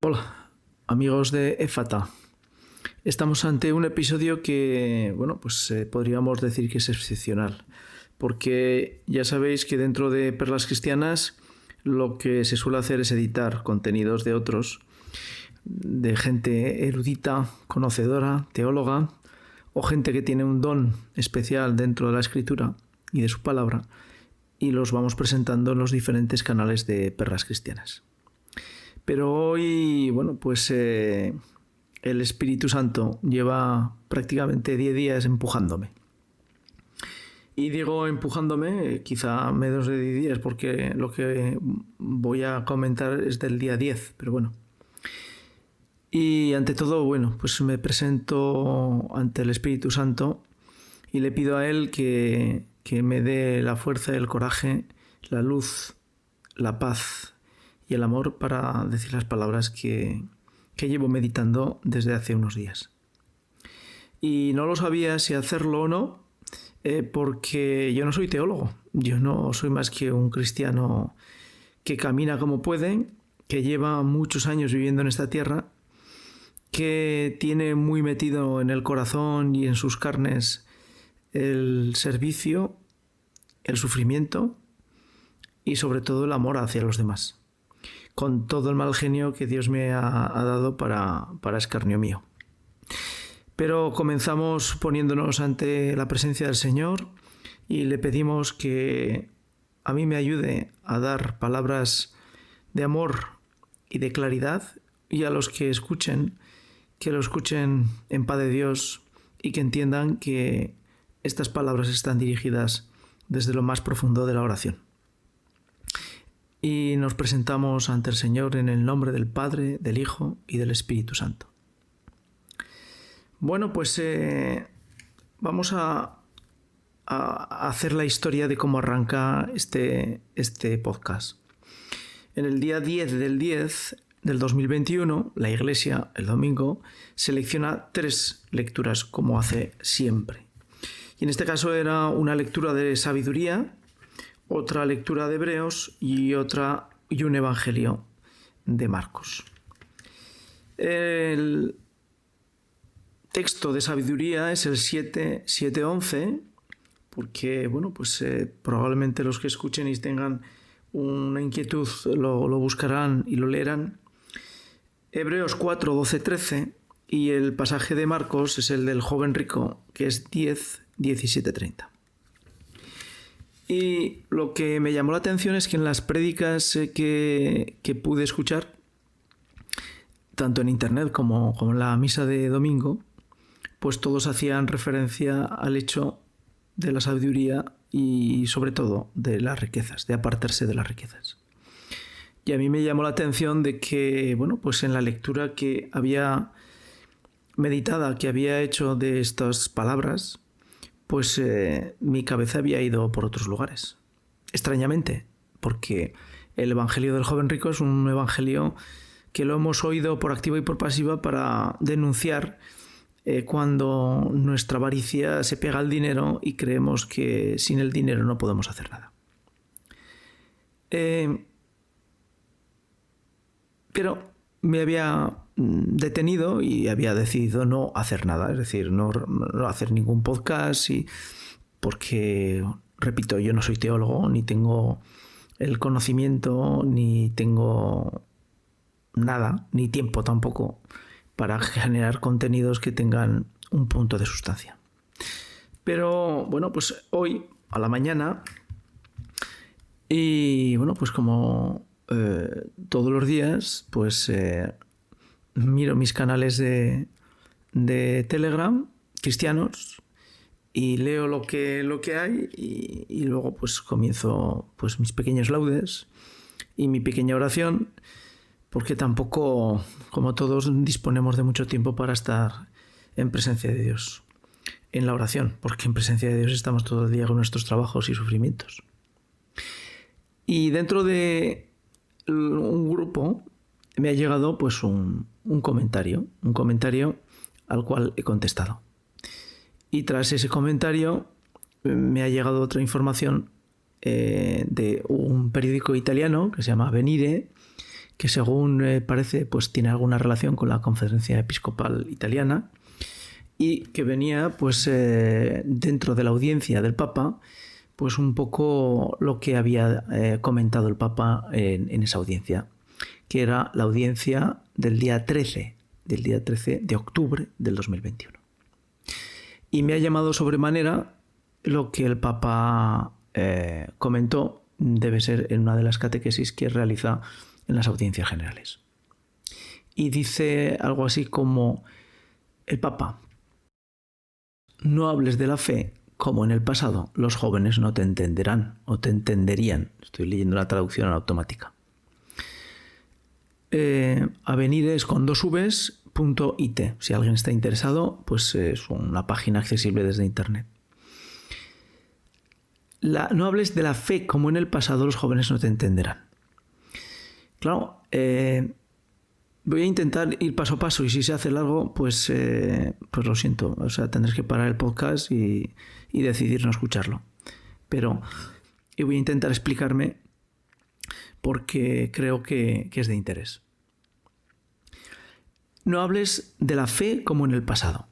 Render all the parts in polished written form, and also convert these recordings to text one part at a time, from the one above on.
Hola, amigos de Éfata. Estamos ante un episodio que, podríamos decir que es excepcional, porque ya sabéis que dentro de Perlas Cristianas lo que se suele hacer es editar contenidos de otros, de gente erudita, conocedora, teóloga, o gente que tiene un don especial dentro de la Escritura y de su palabra, y los vamos presentando en los diferentes canales de Perlas Cristianas. Pero hoy, el Espíritu Santo lleva prácticamente 10 días empujándome. Y digo empujándome, quizá menos de 10 días, porque lo que voy a comentar es del día 10, pero bueno. Y ante todo, me presento ante el Espíritu Santo y le pido a Él que me dé la fuerza, el coraje, la luz, la paz y el amor para decir las palabras que llevo meditando desde hace unos días. Y no lo sabía si hacerlo o no, porque yo no soy teólogo. Yo no soy más que un cristiano que camina como puede, que lleva muchos años viviendo en esta tierra, que tiene muy metido en el corazón y en sus carnes el servicio, el sufrimiento y sobre todo el amor hacia los demás, con todo el mal genio que Dios me ha dado para escarnio mío. Pero comenzamos poniéndonos ante la presencia del Señor y le pedimos que a mí me ayude a dar palabras de amor y de claridad, y a los que escuchen, que lo escuchen en paz de Dios y que entiendan que estas palabras están dirigidas desde lo más profundo de la oración. Y nos presentamos ante el Señor en el nombre del Padre, del Hijo y del Espíritu Santo. Vamos a hacer la historia de cómo arranca este podcast. En el día 10 del 10 del 2021, la Iglesia, el domingo, selecciona 3 lecturas, como hace siempre. Y en este caso era una lectura de sabiduría, otra lectura de Hebreos y un evangelio de Marcos. El texto de sabiduría es el 7:11, porque probablemente los que escuchen y tengan una inquietud lo buscarán y lo leerán. Hebreos 4:12-13, y el pasaje de Marcos es el del joven rico, que es 10:17-30. Y lo que me llamó la atención es que en las prédicas que pude escuchar, tanto en internet como en la misa de domingo, pues todos hacían referencia al hecho de la sabiduría y sobre todo de las riquezas, de apartarse de las riquezas. Y a mí me llamó la atención de que, en la lectura que había meditada, que había hecho de estas palabras, mi cabeza había ido por otros lugares. Extrañamente, porque el evangelio del joven rico es un evangelio que lo hemos oído por activa y por pasiva para denunciar cuando nuestra avaricia se pega al dinero y creemos que sin el dinero no podemos hacer nada. Pero me había detenido y había decidido no hacer nada, es decir, no hacer ningún podcast, porque, repito, yo no soy teólogo, ni tengo el conocimiento, ni tengo nada, ni tiempo tampoco, para generar contenidos que tengan un punto de sustancia. Pero hoy a la mañana, y como todos los días, miro mis canales de Telegram cristianos y leo lo que hay, y luego comienzo mis pequeños laudes y mi pequeña oración, porque tampoco, como todos, disponemos de mucho tiempo para estar en presencia de Dios, en la oración, porque en presencia de Dios estamos todo el día con nuestros trabajos y sufrimientos. Y dentro de un grupo me ha llegado un comentario al cual he contestado. Y tras ese comentario me ha llegado otra información de un periódico italiano que se llama Venire, que según parece pues tiene alguna relación con la Conferencia Episcopal Italiana y que venía pues dentro de la audiencia del Papa pues un poco lo que había comentado el Papa en esa audiencia, que era la audiencia del día 13 de octubre del 2021. Y me ha llamado sobremanera lo que el Papa comentó, debe ser en una de las catequesis que realiza en las audiencias generales. Y dice algo así como: el Papa, no hables de la fe como en el pasado, los jóvenes no te entenderán o te entenderían. Estoy leyendo la traducción automática. Avenires con 2 Vs.it. Si alguien está interesado, pues es una página accesible desde internet. No hables de la fe como en el pasado, los jóvenes no te entenderán. Claro, voy a intentar ir paso a paso y si se hace largo, pues lo siento. O sea, tendréis que parar el podcast y decidir no escucharlo. Pero voy a intentar explicarme porque creo que es de interés. No hables de la fe como en el pasado.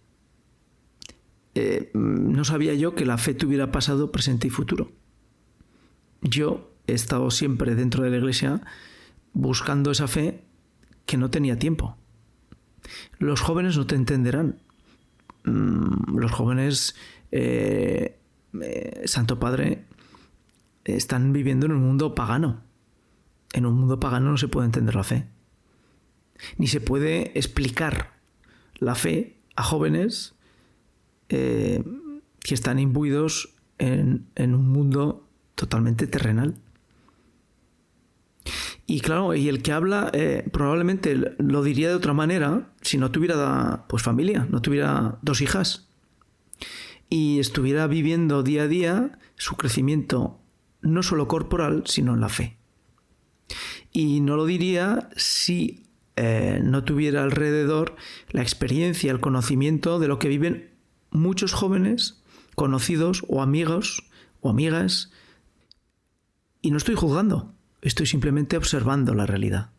No sabía yo que la fe tuviera pasado, presente y futuro. Yo he estado siempre dentro de la iglesia buscando esa fe que no tenía tiempo. Los jóvenes no te entenderán. Los jóvenes, Santo Padre, están viviendo en un mundo pagano. En un mundo pagano no se puede entender la fe. Ni se puede explicar la fe a jóvenes que están imbuidos en un mundo totalmente terrenal. Y claro, y el que habla probablemente lo diría de otra manera si no tuviera pues familia, no tuviera 2 hijas y estuviera viviendo día a día su crecimiento no solo corporal, sino en la fe. Y no lo diría si no tuviera alrededor la experiencia, el conocimiento de lo que viven muchos jóvenes, conocidos o amigos o amigas. Y no estoy juzgando, estoy simplemente observando la realidad.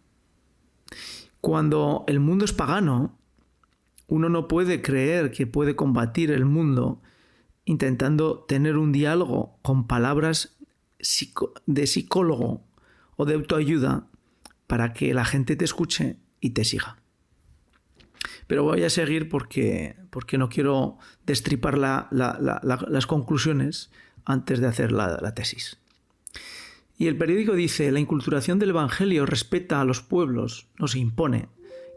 Cuando el mundo es pagano, uno no puede creer que puede combatir el mundo intentando tener un diálogo con palabras de psicólogo o de autoayuda para que la gente te escuche y te siga. Pero voy a seguir porque no quiero destripar las conclusiones antes de hacer la tesis. Y el periódico dice: la inculturación del Evangelio respeta a los pueblos, no se impone.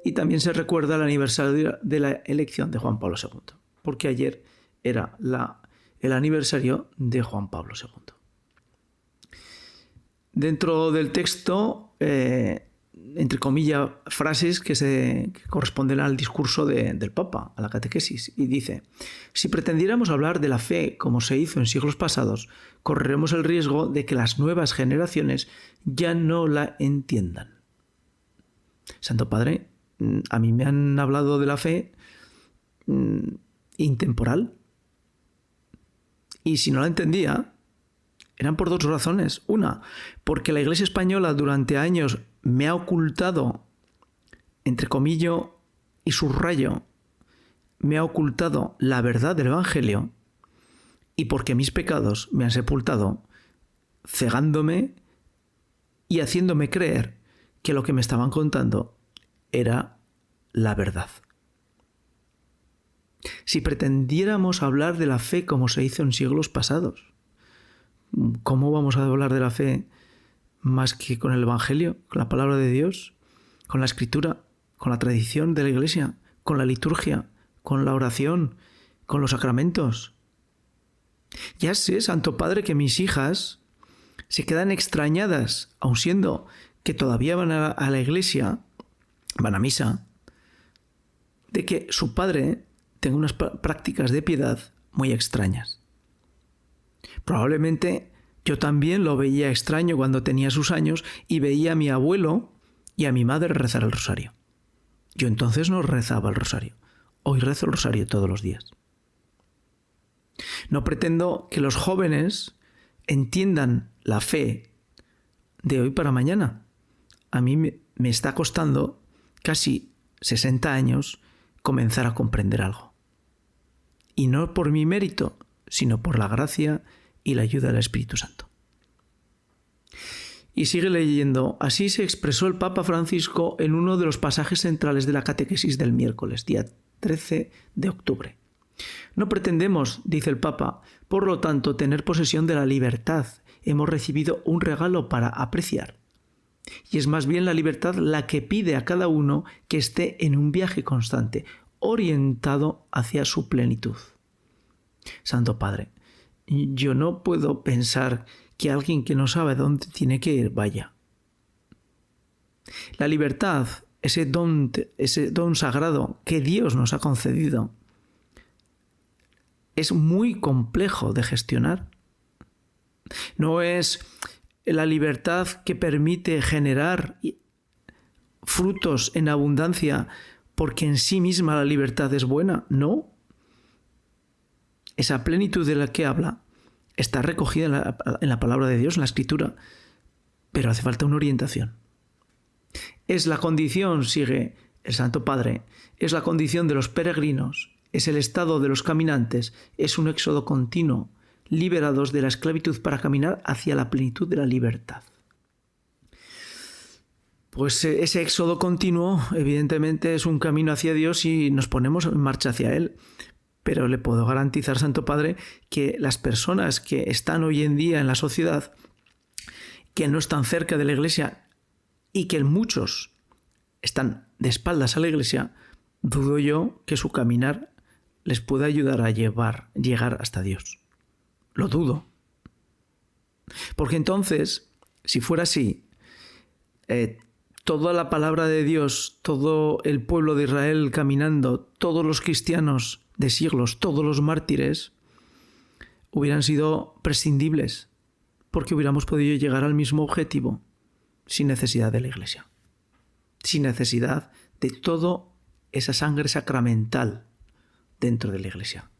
Y también se recuerda el aniversario de la elección de Juan Pablo II, porque ayer era el aniversario de Juan Pablo II. Dentro del texto, entre comillas, frases que corresponden al discurso del Papa, a la catequesis, y dice: si pretendiéramos hablar de la fe como se hizo en siglos pasados, correremos el riesgo de que las nuevas generaciones ya no la entiendan. Santo Padre, a mí me han hablado de la fe intemporal, y si no la entendía, eran por 2 razones. Una, porque la Iglesia española durante años me ha ocultado, entre comillas y subrayo, me ha ocultado la verdad del Evangelio, y porque mis pecados me han sepultado, cegándome y haciéndome creer que lo que me estaban contando era la verdad. Si pretendiéramos hablar de la fe como se hizo en siglos pasados, ¿cómo vamos a hablar de la fe más que con el Evangelio, con la palabra de Dios, con la Escritura, con la tradición de la Iglesia, con la liturgia, con la oración, con los sacramentos? Ya sé, Santo Padre, que mis hijas se quedan extrañadas, aun siendo que todavía van a la iglesia, van a misa, de que su padre tenga unas prácticas de piedad muy extrañas. Probablemente yo también lo veía extraño cuando tenía sus años y veía a mi abuelo y a mi madre rezar el rosario. Yo entonces no rezaba el rosario. Hoy rezo el rosario todos los días. No pretendo que los jóvenes entiendan la fe de hoy para mañana. A mí me está costando casi 60 años comenzar a comprender algo. Y no por mi mérito, sino por la gracia y la ayuda del Espíritu Santo. Y sigue leyendo, así se expresó el Papa Francisco en uno de los pasajes centrales de la catequesis del miércoles, día 13 de octubre. No pretendemos, dice el Papa, por lo tanto, tener posesión de la libertad. Hemos recibido un regalo para apreciar. Y es más bien la libertad la que pide a cada uno que esté en un viaje constante, orientado hacia su plenitud. Santo Padre, yo no puedo pensar que alguien que no sabe dónde tiene que ir vaya. La libertad, ese don sagrado que Dios nos ha concedido, es muy complejo de gestionar. No es la libertad que permite generar frutos en abundancia porque en sí misma la libertad es buena. No. Esa plenitud de la que habla está recogida en la palabra de Dios, en la Escritura, pero hace falta una orientación. Es la condición, sigue el Santo Padre, es la condición de los peregrinos, es el estado de los caminantes, es un éxodo continuo, liberados de la esclavitud para caminar hacia la plenitud de la libertad. Pues ese éxodo continuo, evidentemente, es un camino hacia Dios y nos ponemos en marcha hacia Él. Pero le puedo garantizar, Santo Padre, que las personas que están hoy en día en la sociedad, que no están cerca de la Iglesia y que muchos están de espaldas a la Iglesia, dudo yo que su caminar les pueda ayudar a llegar hasta Dios. Lo dudo. Porque entonces, si fuera así, toda la palabra de Dios, todo el pueblo de Israel caminando, todos los cristianos de siglos, todos los mártires, hubieran sido prescindibles, porque hubiéramos podido llegar al mismo objetivo sin necesidad de la Iglesia, sin necesidad de toda esa sangre sacramental dentro de la Iglesia.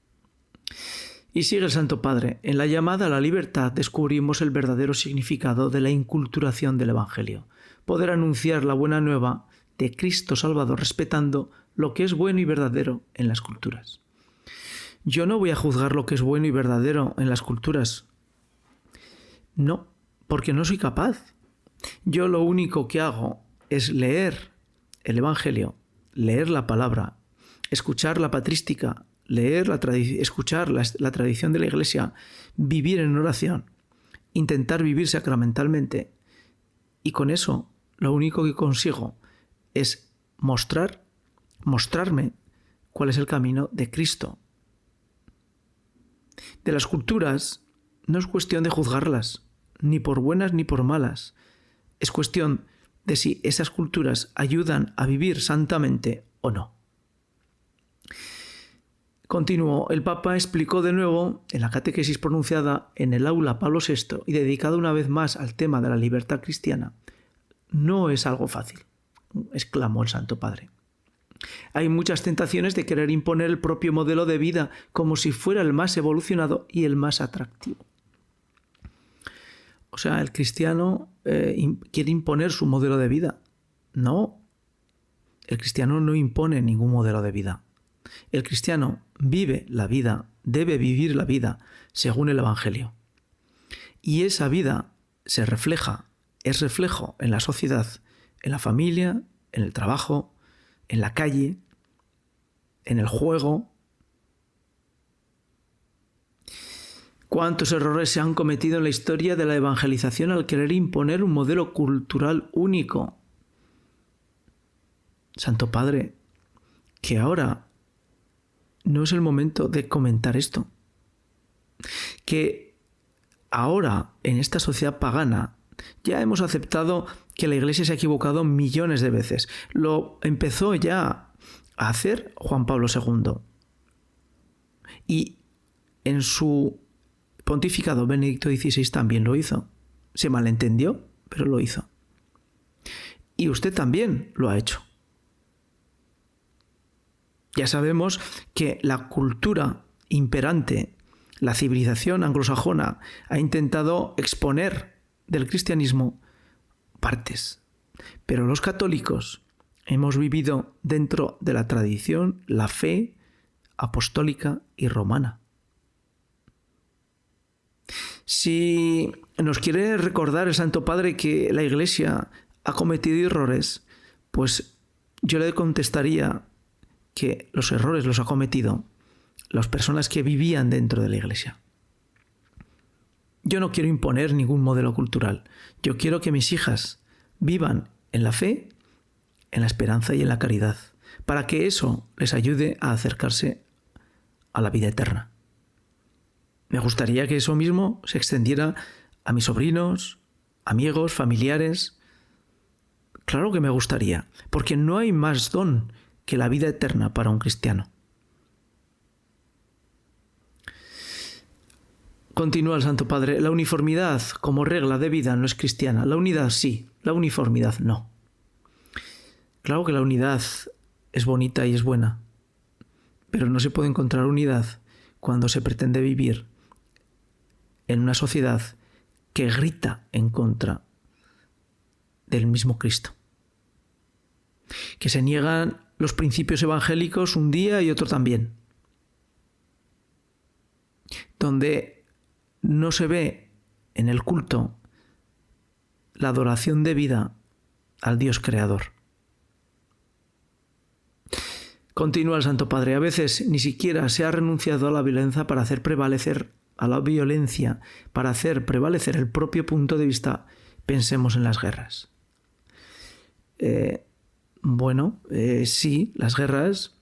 Y sigue el Santo Padre, en la llamada a la libertad descubrimos el verdadero significado de la inculturación del Evangelio, poder anunciar la buena nueva de Cristo Salvador respetando lo que es bueno y verdadero en las culturas. Yo no voy a juzgar lo que es bueno y verdadero en las culturas. No, porque no soy capaz. Yo lo único que hago es leer el Evangelio, leer la palabra, escuchar la patrística, escuchar la tradición de la Iglesia, vivir en oración, intentar vivir sacramentalmente. Y con eso lo único que consigo es mostrarme cuál es el camino de Cristo. De las culturas no es cuestión de juzgarlas, ni por buenas ni por malas. Es cuestión de si esas culturas ayudan a vivir santamente o no. Continuó, el Papa explicó de nuevo en la catequesis pronunciada en el aula Pablo VI y dedicada una vez más al tema de la libertad cristiana. No es algo fácil, exclamó el Santo Padre. Hay muchas tentaciones de querer imponer el propio modelo de vida como si fuera el más evolucionado y el más atractivo. O sea, el cristiano quiere imponer su modelo de vida. No, el cristiano no impone ningún modelo de vida. El cristiano vive la vida, debe vivir la vida según el Evangelio. Y esa vida es reflejo en la sociedad, en la familia, en el trabajo, en la calle, en el juego. ¿Cuántos errores se han cometido en la historia de la evangelización al querer imponer un modelo cultural único? Santo Padre, que ahora no es el momento de comentar esto. Que ahora, en esta sociedad pagana, ya hemos aceptado que la Iglesia se ha equivocado millones de veces. Lo empezó ya a hacer Juan Pablo II. Y en su pontificado Benedicto XVI también lo hizo. Se malentendió, pero lo hizo. Y usted también lo ha hecho. Ya sabemos que la cultura imperante, la civilización anglosajona, ha intentado exponer del cristianismo partes Pero los católicos hemos vivido dentro de la tradición, la fe apostólica y romana. Si nos quiere recordar el Santo Padre que la Iglesia ha cometido errores, pues yo le contestaría que los errores los ha cometido las personas que vivían dentro de la Iglesia. Yo no quiero imponer ningún modelo cultural. Yo quiero que mis hijas vivan en la fe, en la esperanza y en la caridad, para que eso les ayude a acercarse a la vida eterna. Me gustaría que eso mismo se extendiera a mis sobrinos, amigos, familiares. Claro que me gustaría, porque no hay más don que la vida eterna para un cristiano. Continúa el Santo Padre, la uniformidad como regla de vida no es cristiana. La unidad sí, la uniformidad no. Claro que la unidad es bonita y es buena, pero no se puede encontrar unidad cuando se pretende vivir en una sociedad que grita en contra del mismo Cristo. Que se niegan los principios evangélicos un día y otro también. Donde no se ve en el culto la adoración debida al Dios creador. Continúa el Santo Padre. A veces ni siquiera se ha renunciado a la violencia para hacer prevalecer el propio punto de vista. Pensemos en las guerras. Sí, las guerras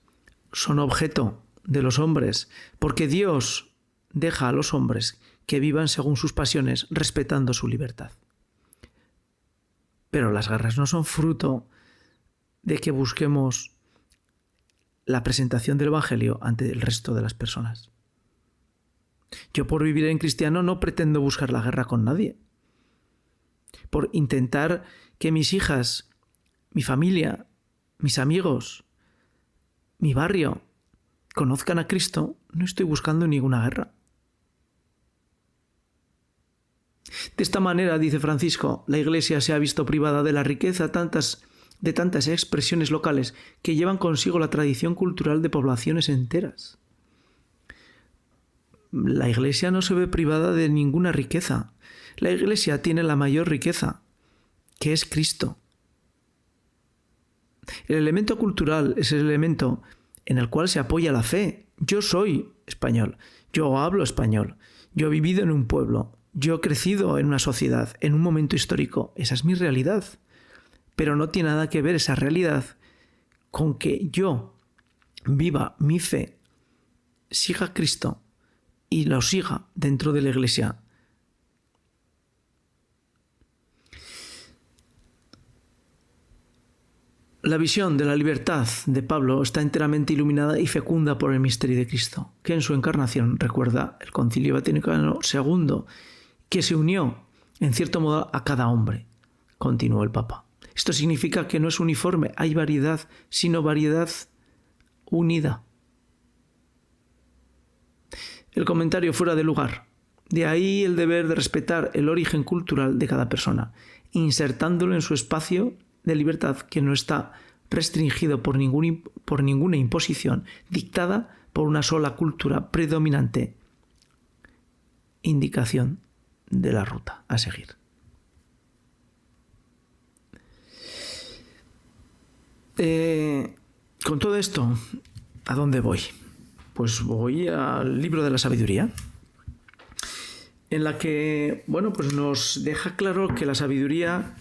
son objeto de los hombres, porque Dios deja a los hombres que vivan según sus pasiones, respetando su libertad. Pero las guerras no son fruto de que busquemos la presentación del Evangelio ante el resto de las personas. Yo, por vivir en cristiano, no pretendo buscar la guerra con nadie. Por intentar que mis hijas, mi familia, mis amigos, mi barrio conozcan a Cristo, no estoy buscando ninguna guerra. De esta manera, dice Francisco, la Iglesia se ha visto privada de la riqueza de tantas expresiones locales que llevan consigo la tradición cultural de poblaciones enteras. La Iglesia no se ve privada de ninguna riqueza. La Iglesia tiene la mayor riqueza, que es Cristo. El elemento cultural es el elemento en el cual se apoya la fe. Yo soy español, yo hablo español, yo he vivido en un pueblo, yo he crecido en una sociedad, en un momento histórico. Esa es mi realidad. Pero no tiene nada que ver esa realidad con que yo viva mi fe, siga a Cristo y lo siga dentro de la Iglesia. La visión de la libertad de Pablo está enteramente iluminada y fecunda por el misterio de Cristo, que en su encarnación recuerda el Concilio Vaticano II, que se unió, en cierto modo, a cada hombre, continuó el Papa. Esto significa que no es uniforme, hay variedad, sino variedad unida. El comentario fuera de lugar. De ahí el deber de respetar el origen cultural de cada persona, insertándolo en su espacio de libertad que no está restringido por ninguna imposición dictada por una sola cultura predominante. Indicación de la ruta a seguir. Con todo esto, ¿a dónde voy? Pues voy al libro de la sabiduría, en la que, pues nos deja claro que la sabiduría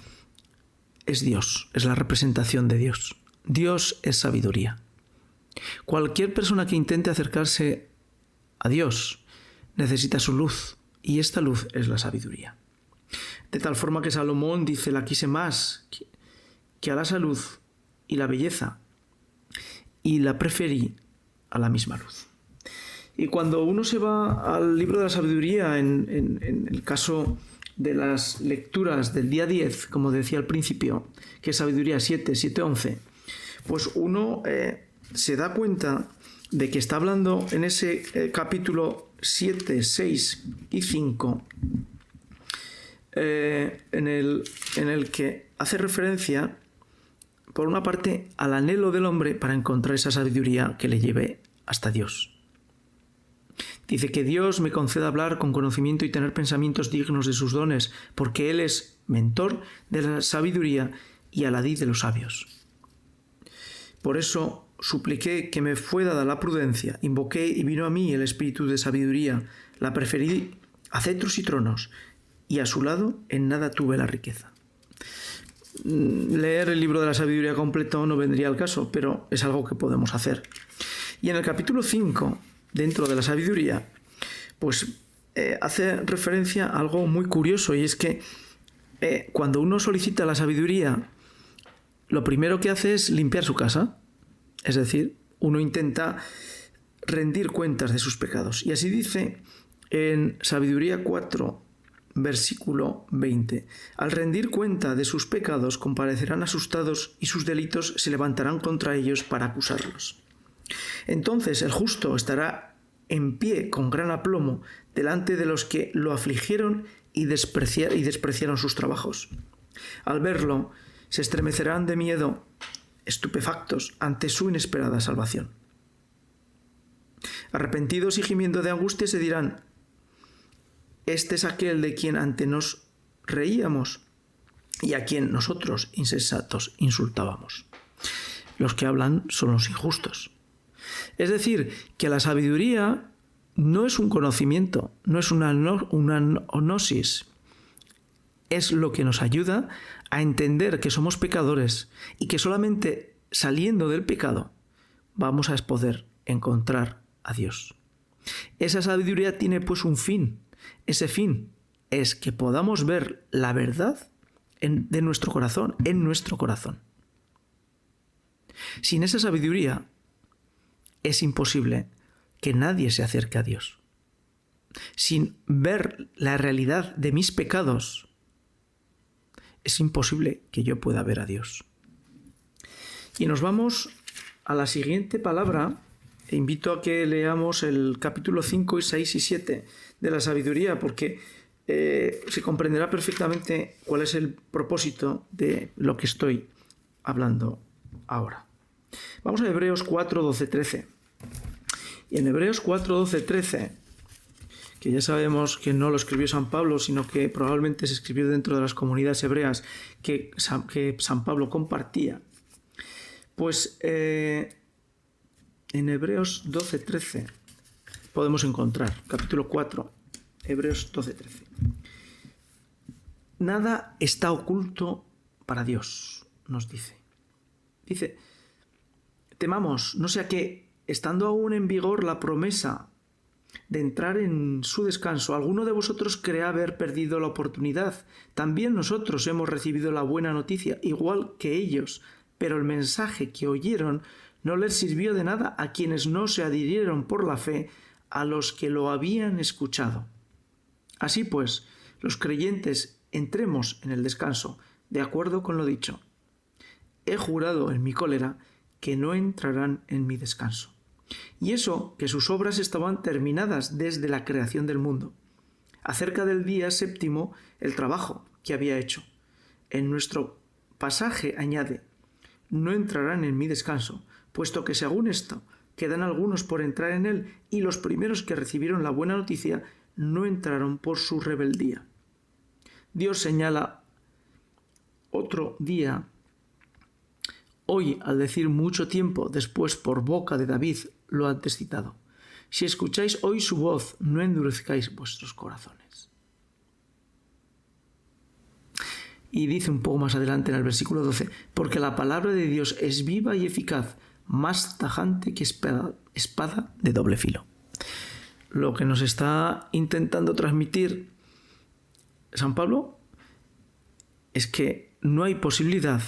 es Dios, es la representación de Dios. Dios es sabiduría. Cualquier persona que intente acercarse a Dios necesita su luz, y esta luz es la sabiduría. De tal forma que Salomón dice: la quise más que a la salud y la belleza, y la preferí a la misma luz. Y cuando uno se va al libro de la sabiduría, en el caso de las lecturas del día 10, como decía al principio, que es sabiduría 7, 11, pues uno se da cuenta de que está hablando en ese capítulo 7, 6 y 5, en el que hace referencia, por una parte, al anhelo del hombre para encontrar esa sabiduría que le lleve hasta Dios. Dice que Dios me conceda hablar con conocimiento y tener pensamientos dignos de sus dones, porque Él es mentor de la sabiduría y aladí de los sabios. Por eso supliqué que me fue dada la prudencia, invoqué y vino a mí el espíritu de sabiduría, la preferí a cetros y tronos, y a su lado en nada tuve la riqueza. Leer el libro de la sabiduría completo no vendría al caso, pero es algo que podemos hacer. Y en el capítulo 5, dentro de la sabiduría, pues hace referencia a algo muy curioso, y es que cuando uno solicita la sabiduría, lo primero que hace es limpiar su casa. Es decir, uno intenta rendir cuentas de sus pecados. Y así dice en Sabiduría 4, versículo 20. Al rendir cuenta de sus pecados, comparecerán asustados y sus delitos se levantarán contra ellos para acusarlos. Entonces el justo estará en pie con gran aplomo delante de los que lo afligieron y despreciaron sus trabajos. Al verlo, se estremecerán de miedo, estupefactos ante su inesperada salvación. Arrepentidos y gimiendo de angustia se dirán: este es aquel de quien ante nos reíamos y a quien nosotros, insensatos, insultábamos. Los que hablan son los injustos. Es decir, que la sabiduría no es un conocimiento, no es una gnosis. Es lo que nos ayuda a entender que somos pecadores y que solamente saliendo del pecado vamos a poder encontrar a Dios. Esa sabiduría tiene pues un fin. Ese fin es que podamos ver la verdad de nuestro corazón, en nuestro corazón. Sin esa sabiduría es imposible que nadie se acerque a Dios. Sin ver la realidad de mis pecados, es imposible que yo pueda ver a Dios. Y nos vamos a la siguiente palabra. E invito a que leamos el capítulo 5, 6 y 7 de la sabiduría, porque se comprenderá perfectamente cuál es el propósito de lo que estoy hablando ahora. Vamos a Hebreos 4, 12, 13. Y en Hebreos 4, 12, 13, que ya sabemos que no lo escribió San Pablo, sino que probablemente se escribió dentro de las comunidades hebreas que San Pablo compartía, pues en Hebreos 12, 13 podemos encontrar, capítulo 4, Hebreos 12, 13. Nada está oculto para Dios, nos dice. Dice: temamos, no sea que, estando aún en vigor la promesa de entrar en su descanso, alguno de vosotros crea haber perdido la oportunidad. También nosotros hemos recibido la buena noticia, igual que ellos, pero el mensaje que oyeron no les sirvió de nada a quienes no se adhirieron por la fe a los que lo habían escuchado. Así pues, los creyentes entremos en el descanso, de acuerdo con lo dicho. He jurado en mi cólera que no entrarán en mi descanso. Y eso que sus obras estaban terminadas desde la creación del mundo. Acerca del día séptimo, el trabajo que había hecho. En nuestro pasaje añade: no entrarán en mi descanso, puesto que según esto quedan algunos por entrar en él, y los primeros que recibieron la buena noticia no entraron por su rebeldía. Dios señala otro día, hoy, al decir mucho tiempo después por boca de David, lo antes citado: si escucháis hoy su voz, no endurezcáis vuestros corazones. Y dice un poco más adelante en el versículo 12, porque la palabra de Dios es viva y eficaz, más tajante que espada de doble filo. Lo que nos está intentando transmitir San Pablo es que no hay posibilidad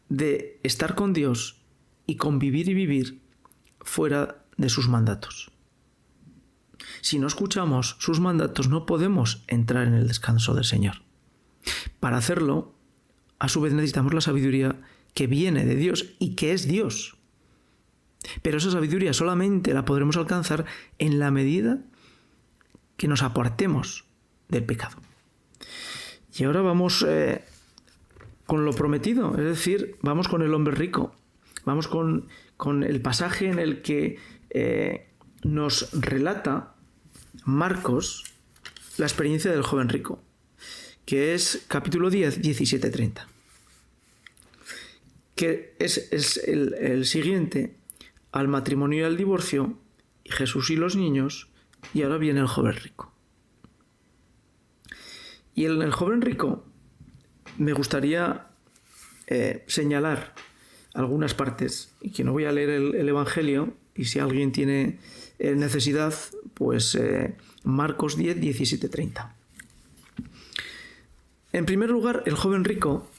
de estar con Dios y convivir y vivir fuera de sus mandatos. Si no escuchamos sus mandatos, no podemos entrar en el descanso del Señor. Para hacerlo, a su vez necesitamos la sabiduría que viene de Dios y que es Dios. Pero esa sabiduría solamente la podremos alcanzar en la medida que nos apartemos del pecado. Y ahora vamos con lo prometido, es decir, vamos con el hombre rico, vamos con el pasaje en el que nos relata Marcos la experiencia del joven rico, que es capítulo 10, 17-30, que es el siguiente al matrimonio y al divorcio, y Jesús y los niños, y ahora viene el joven rico. Y en el joven rico me gustaría señalar algunas partes, y que no voy a leer el Evangelio, y si alguien tiene necesidad, pues Marcos 10, 17-30. En primer lugar, el joven rico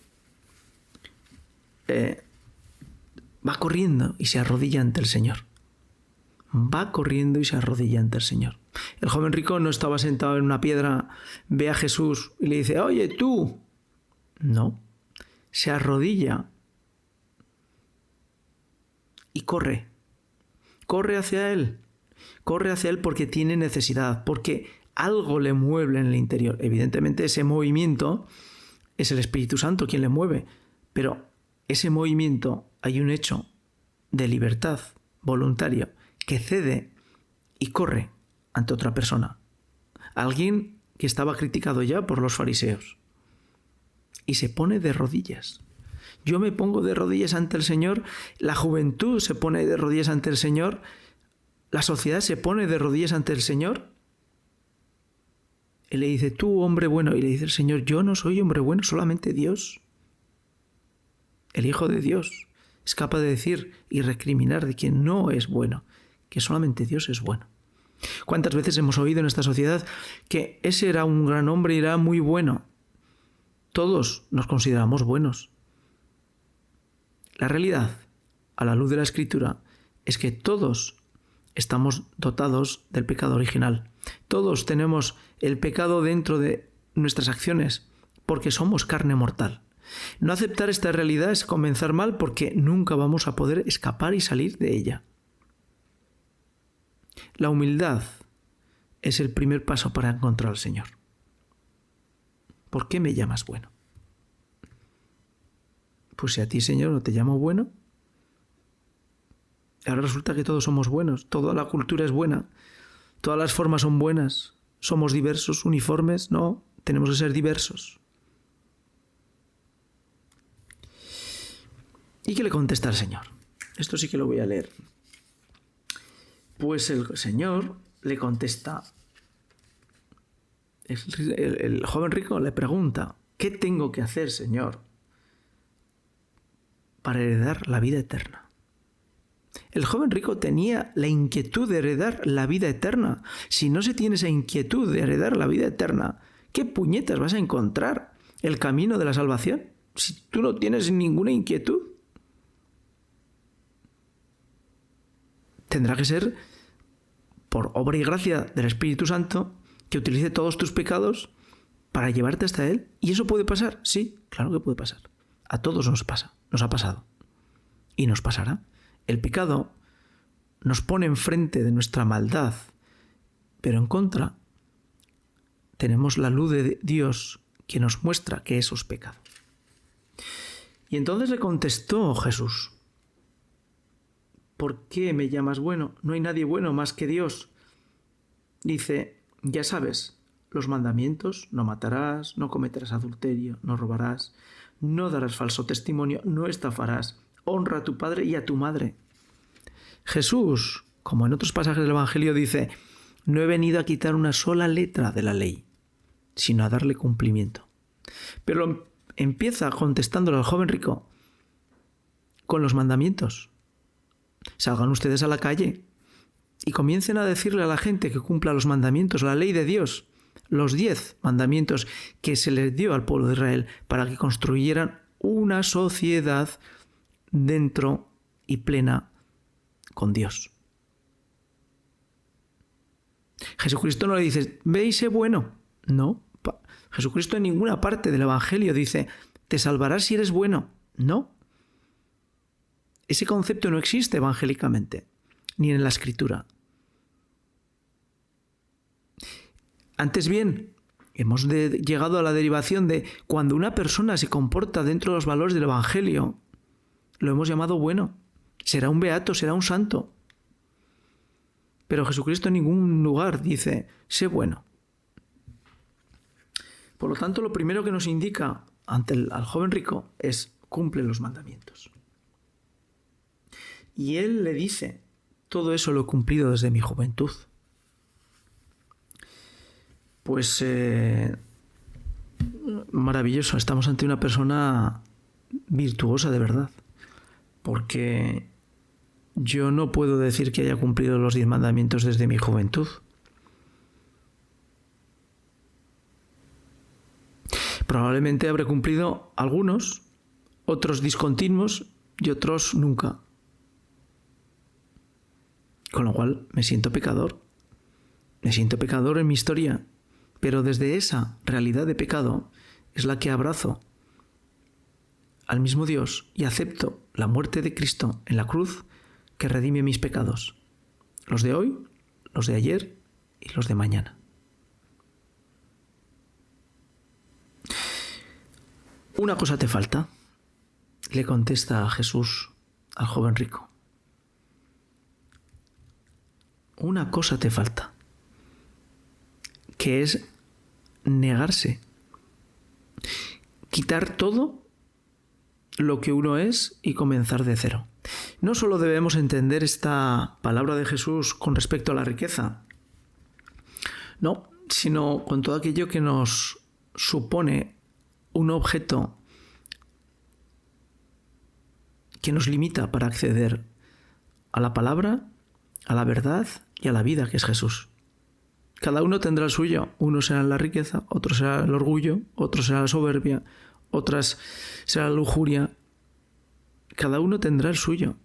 va corriendo y se arrodilla ante el Señor. Va corriendo y se arrodilla ante el Señor. El joven rico no estaba sentado en una piedra, ve a Jesús y le dice, oye, tú. No, se arrodilla y corre. Corre hacia Él. Corre hacia Él porque tiene necesidad, porque algo le mueve en el interior. Evidentemente ese movimiento es el Espíritu Santo quien le mueve, pero ese movimiento hay un hecho de libertad voluntario que cede y corre ante otra persona. Alguien que estaba criticado ya por los fariseos. Y se pone de rodillas. Yo me pongo de rodillas ante el Señor, la juventud se pone de rodillas ante el Señor, la sociedad se pone de rodillas ante el Señor. Él le dice, tú hombre bueno, y le dice el Señor, yo no soy hombre bueno, solamente Dios. El Hijo de Dios es capaz de decir y recriminar de quien no es bueno, que solamente Dios es bueno. ¿Cuántas veces hemos oído en esta sociedad que ese era un gran hombre y era muy bueno? Todos nos consideramos buenos. La realidad, a la luz de la Escritura, es que todos estamos dotados del pecado original. Todos tenemos el pecado dentro de nuestras acciones, porque somos carne mortal. No aceptar esta realidad es comenzar mal, porque nunca vamos a poder escapar y salir de ella. La humildad es el primer paso para encontrar al Señor. ¿Por qué me llamas bueno? Pues si a ti, Señor, no te llamo bueno, ahora resulta que todos somos buenos, toda la cultura es buena, todas las formas son buenas, somos diversos, uniformes, no, tenemos que ser diversos. ¿Y qué le contesta el Señor? Esto sí que lo voy a leer. Pues el Señor le contesta, el joven rico le pregunta, ¿qué tengo que hacer, Señor, para heredar la vida eterna? El joven rico tenía la inquietud de heredar la vida eterna. Si no se tiene esa inquietud de heredar la vida eterna, ¿qué puñetas vas a encontrar el camino de la salvación? Si tú no tienes ninguna inquietud. Tendrá que ser por obra y gracia del Espíritu Santo que utilice todos tus pecados para llevarte hasta Él. ¿Y eso puede pasar? Sí, claro que puede pasar. A todos nos pasa, nos ha pasado. Y nos pasará. El pecado nos pone enfrente de nuestra maldad, pero en contra tenemos la luz de Dios que nos muestra que eso es pecado. Y entonces le contestó Jesús, ¿por qué me llamas bueno? No hay nadie bueno más que Dios. Dice, ya sabes, los mandamientos, no matarás, no cometerás adulterio, no robarás, no darás falso testimonio, no estafarás, honra a tu padre y a tu madre. Jesús, como en otros pasajes del Evangelio, dice, no he venido a quitar una sola letra de la ley, sino a darle cumplimiento. Pero empieza contestándole al joven rico con los mandamientos. Salgan ustedes a la calle y comiencen a decirle a la gente que cumpla los mandamientos, la ley de Dios, los 10 mandamientos que se les dio al pueblo de Israel para que construyeran una sociedad dentro y plena con Dios. Jesucristo no le dice, ve y sé bueno. No. Jesucristo en ninguna parte del Evangelio dice, te salvarás si eres bueno. No. Ese concepto no existe evangélicamente, ni en la Escritura. Antes bien, Hemos llegado a la derivación de cuando una persona se comporta dentro de los valores del Evangelio, lo hemos llamado bueno. Será un beato, será un santo. Pero Jesucristo en ningún lugar dice, sé bueno. Por lo tanto, lo primero que nos indica al joven rico es, cumple los mandamientos. Y él le dice, todo eso lo he cumplido desde mi juventud. Pues maravilloso, estamos ante una persona virtuosa de verdad, porque yo no puedo decir que haya cumplido los 10 mandamientos desde mi juventud. Probablemente habré cumplido algunos, otros discontinuos y otros nunca. Con lo cual me siento pecador. Me siento pecador en mi historia. Pero desde esa realidad de pecado es la que abrazo al mismo Dios y acepto la muerte de Cristo en la cruz que redime mis pecados. Los de hoy, los de ayer y los de mañana. Una cosa te falta, le contesta Jesús al joven rico. Una cosa te falta, que es negarse, quitar todo lo que uno es y comenzar de cero. No solo debemos entender esta palabra de Jesús con respecto a la riqueza, no, sino con todo aquello que nos supone un objeto que nos limita para acceder a la palabra, a la verdad y a la vida que es Jesús. Cada uno tendrá el suyo. Uno será la riqueza, otro será el orgullo, otro será la soberbia, otras será la lujuria. Cada uno tendrá el suyo.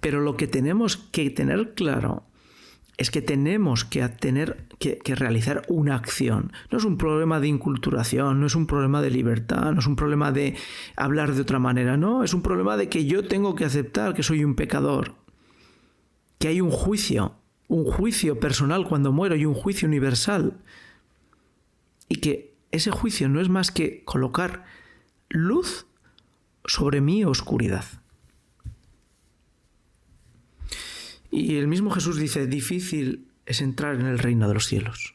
Pero lo que tenemos que tener claro es que tenemos que realizar una acción. No es un problema de inculturación, no es un problema de libertad, no es un problema de hablar de otra manera, no, es un problema de que yo tengo que aceptar que soy un pecador, que hay un juicio personal cuando muero y un juicio universal, y que ese juicio no es más que colocar luz sobre mi oscuridad. Y el mismo Jesús dice, difícil es entrar en el reino de los cielos.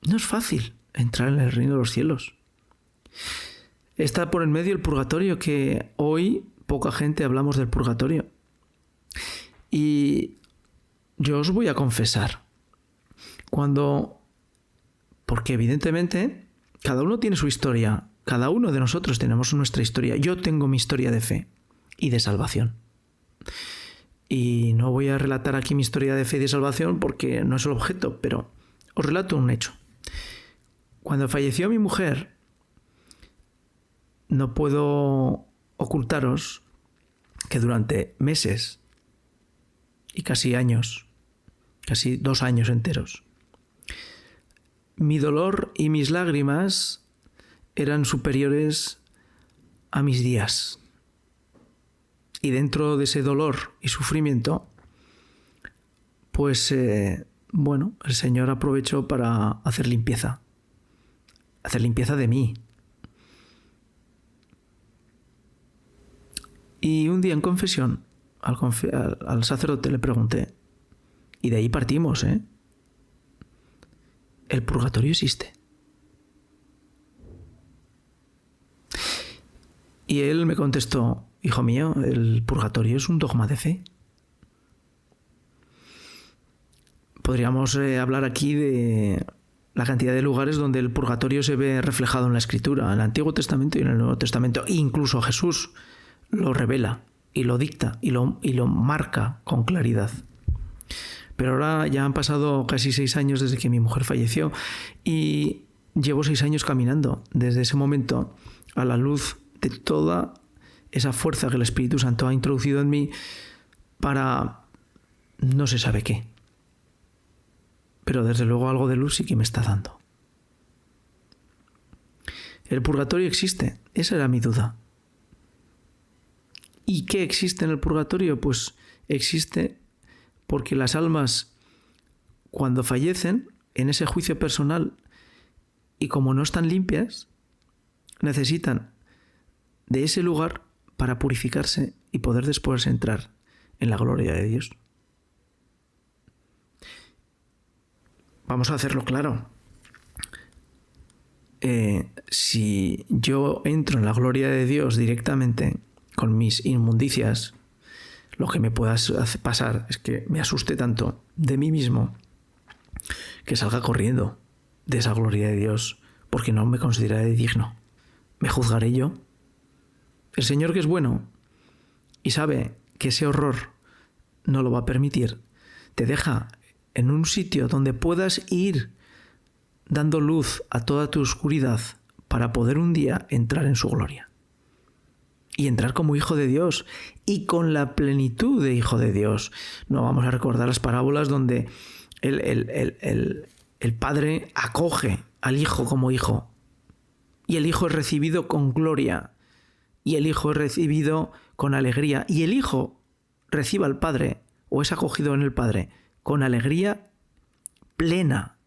No es fácil entrar en el reino de los cielos. Está por en medio el purgatorio, que hoy poca gente hablamos del purgatorio. Y yo os voy a confesar, porque evidentemente cada uno tiene su historia, cada uno de nosotros tenemos nuestra historia. Yo tengo mi historia de fe y de salvación. Y no voy a relatar aquí mi historia de fe y de salvación porque no es el objeto, pero os relato un hecho. Cuando falleció mi mujer, no puedo ocultaros que durante meses y casi años, casi 2 años enteros, mi dolor y mis lágrimas eran superiores a mis días. Y dentro de ese dolor y sufrimiento, pues, el Señor aprovechó para hacer limpieza de mí. Y un día en confesión, al sacerdote le pregunté, y de ahí partimos, ¿el purgatorio existe? Y él me contestó, hijo mío, el purgatorio es un dogma de fe. Podríamos hablar aquí de la cantidad de lugares donde el purgatorio se ve reflejado en la Escritura, en el Antiguo Testamento y en el Nuevo Testamento. Incluso Jesús lo revela y lo dicta y lo marca con claridad. Pero ahora ya han pasado casi 6 años desde que mi mujer falleció y llevo 6 años caminando desde ese momento a la luz de toda esa fuerza que el Espíritu Santo ha introducido en mí para no se sabe qué. Pero desde luego algo de luz sí que me está dando. El purgatorio existe, esa era mi duda. ¿Y qué existe en el purgatorio? Pues existe porque las almas, cuando fallecen en ese juicio personal y como no están limpias, necesitan de ese lugar para purificarse y poder después entrar en la gloria de Dios. Vamos a hacerlo claro. Si yo entro en la gloria de Dios directamente con mis inmundicias, lo que me pueda pasar es que me asuste tanto de mí mismo que salga corriendo de esa gloria de Dios porque no me consideraré digno. ¿Me juzgaré yo? El Señor, que es bueno y sabe que ese horror no lo va a permitir, te deja en un sitio donde puedas ir dando luz a toda tu oscuridad para poder un día entrar en su gloria. Y entrar como hijo de Dios y con la plenitud de hijo de Dios. No vamos a recordar las parábolas donde el padre acoge al hijo como hijo. Y el hijo es recibido con gloria. Y el hijo es recibido con alegría. Y el hijo recibe al padre o es acogido en el padre con alegría plena.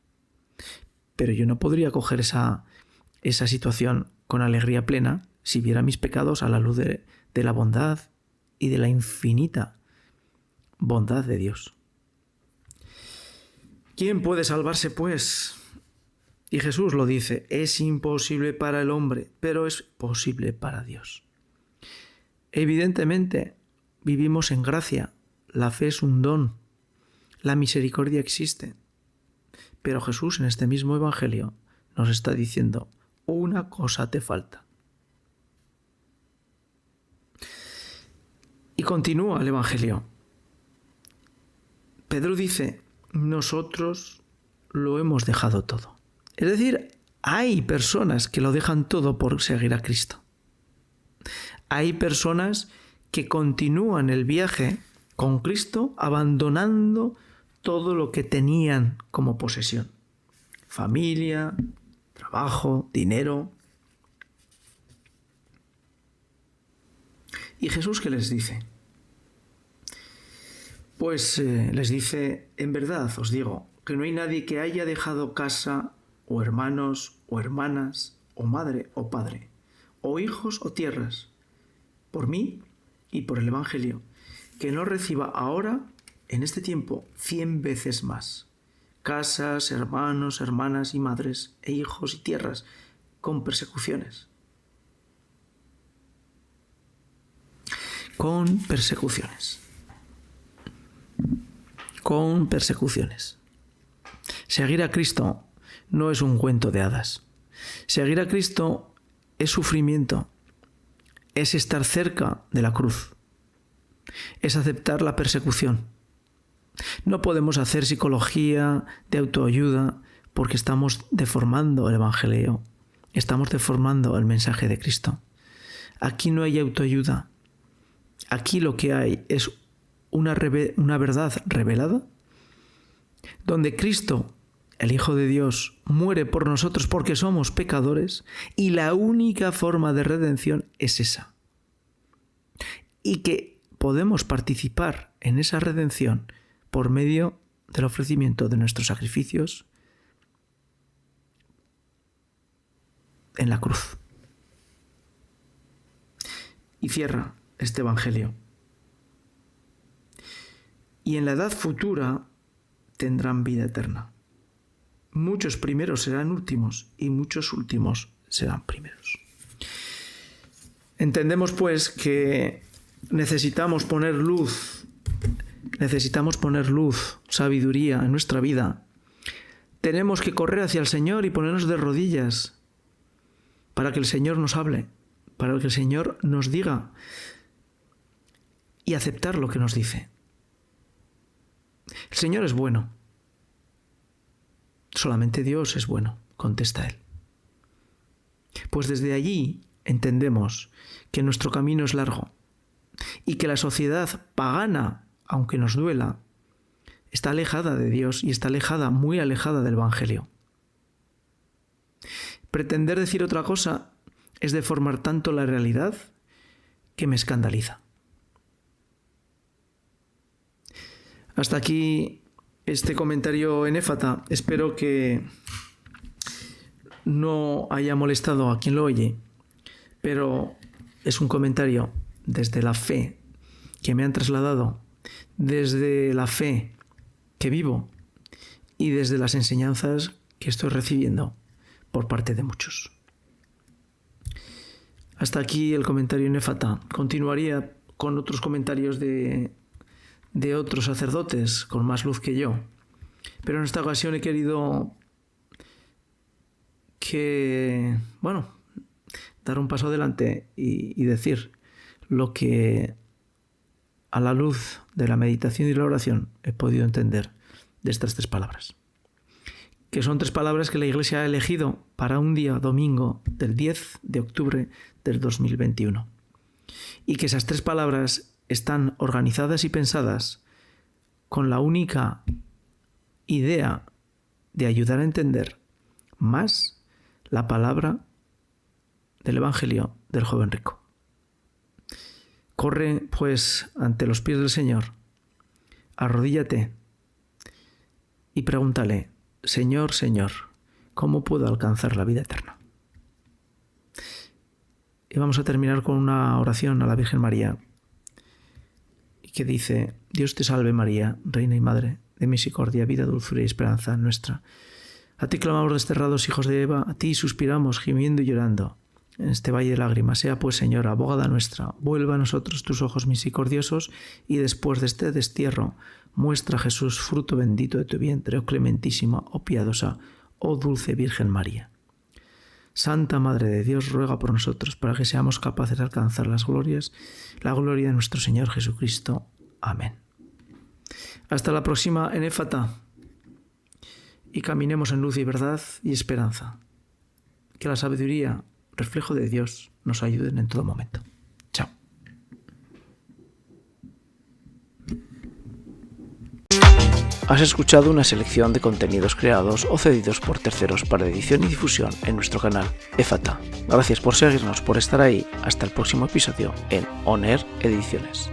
Pero yo no podría coger esa situación con alegría plena si viera mis pecados a la luz de la bondad y de la infinita bondad de Dios. ¿Quién puede salvarse, pues? Y Jesús lo dice, es imposible para el hombre, pero es posible para Dios. Evidentemente, vivimos en gracia, la fe es un don, la misericordia existe. Pero Jesús en este mismo Evangelio nos está diciendo, una cosa te falta. Y continúa el Evangelio. Pedro dice, nosotros lo hemos dejado todo. Es decir, hay personas que lo dejan todo por seguir a Cristo. Hay personas que continúan el viaje con Cristo abandonando todo lo que tenían como posesión. Familia, trabajo, dinero. ¿Y Jesús qué les dice? Pues les dice, en verdad os digo, que no hay nadie que haya dejado casa, o hermanos, o hermanas, o madre, o padre, o hijos, o tierras, por mí y por el Evangelio, que no reciba ahora, en este tiempo, 100 veces más. Casas, hermanos, hermanas y madres, e hijos y tierras, con persecuciones. Con persecuciones. Con persecuciones. Seguir a Cristo no es un cuento de hadas. Seguir a Cristo es sufrimiento, es estar cerca de la cruz, es aceptar la persecución. No podemos hacer psicología de autoayuda porque estamos deformando el Evangelio, estamos deformando el mensaje de Cristo. Aquí no hay autoayuda. Aquí lo que hay es una verdad revelada, donde Cristo, el Hijo de Dios, muere por nosotros porque somos pecadores y la única forma de redención es esa. Y que podemos participar en esa redención por medio del ofrecimiento de nuestros sacrificios en la cruz. Y cierra este Evangelio. Y en la edad futura tendrán vida eterna. Muchos primeros serán últimos y muchos últimos serán primeros. Entendemos pues que necesitamos poner luz, sabiduría en nuestra vida. Tenemos que correr hacia el Señor y ponernos de rodillas para que el Señor nos hable, para que el Señor nos diga y aceptar lo que nos dice. El Señor es bueno. Solamente Dios es bueno, contesta él. Pues desde allí entendemos que nuestro camino es largo y que la sociedad pagana, aunque nos duela, está alejada de Dios y está alejada, muy alejada del Evangelio. Pretender decir otra cosa es deformar tanto la realidad que me escandaliza. Hasta aquí este comentario en Éfata. Espero que no haya molestado a quien lo oye, pero es un comentario desde la fe que me han trasladado, desde la fe que vivo y desde las enseñanzas que estoy recibiendo por parte de muchos. Hasta aquí el comentario en Éfata. Continuaría con otros comentarios de otros sacerdotes con más luz que yo, pero en esta ocasión he querido dar un paso adelante y decir lo que a la luz de la meditación y la oración he podido entender de estas 3 palabras, que son 3 palabras que la Iglesia ha elegido para un día domingo del 10 de octubre del 2021, y que esas 3 palabras están organizadas y pensadas con la única idea de ayudar a entender más la palabra del Evangelio del joven rico. Corre, pues, ante los pies del Señor, arrodíllate y pregúntale: Señor, Señor, ¿cómo puedo alcanzar la vida eterna? Y vamos a terminar con una oración a la Virgen María, que dice: Dios te salve María, Reina y Madre de misericordia, vida, dulzura y esperanza nuestra. A ti clamamos desterrados hijos de Eva, a ti suspiramos gimiendo y llorando en este valle de lágrimas. Sea pues, Señora, abogada nuestra, vuelva a nosotros tus ojos misericordiosos, y después de este destierro muestra a Jesús, fruto bendito de tu vientre, oh clementísima, oh piadosa, oh dulce Virgen María. Santa Madre de Dios, ruega por nosotros para que seamos capaces de alcanzar la gloria de nuestro Señor Jesucristo. Amén. Hasta la próxima en Éfata, y caminemos en luz y verdad y esperanza. Que la sabiduría, reflejo de Dios, nos ayuden en todo momento. Chao. Has escuchado una selección de contenidos creados o cedidos por terceros para edición y difusión en nuestro canal Éfata. Gracias por seguirnos, por estar ahí. Hasta el próximo episodio en On Air Ediciones.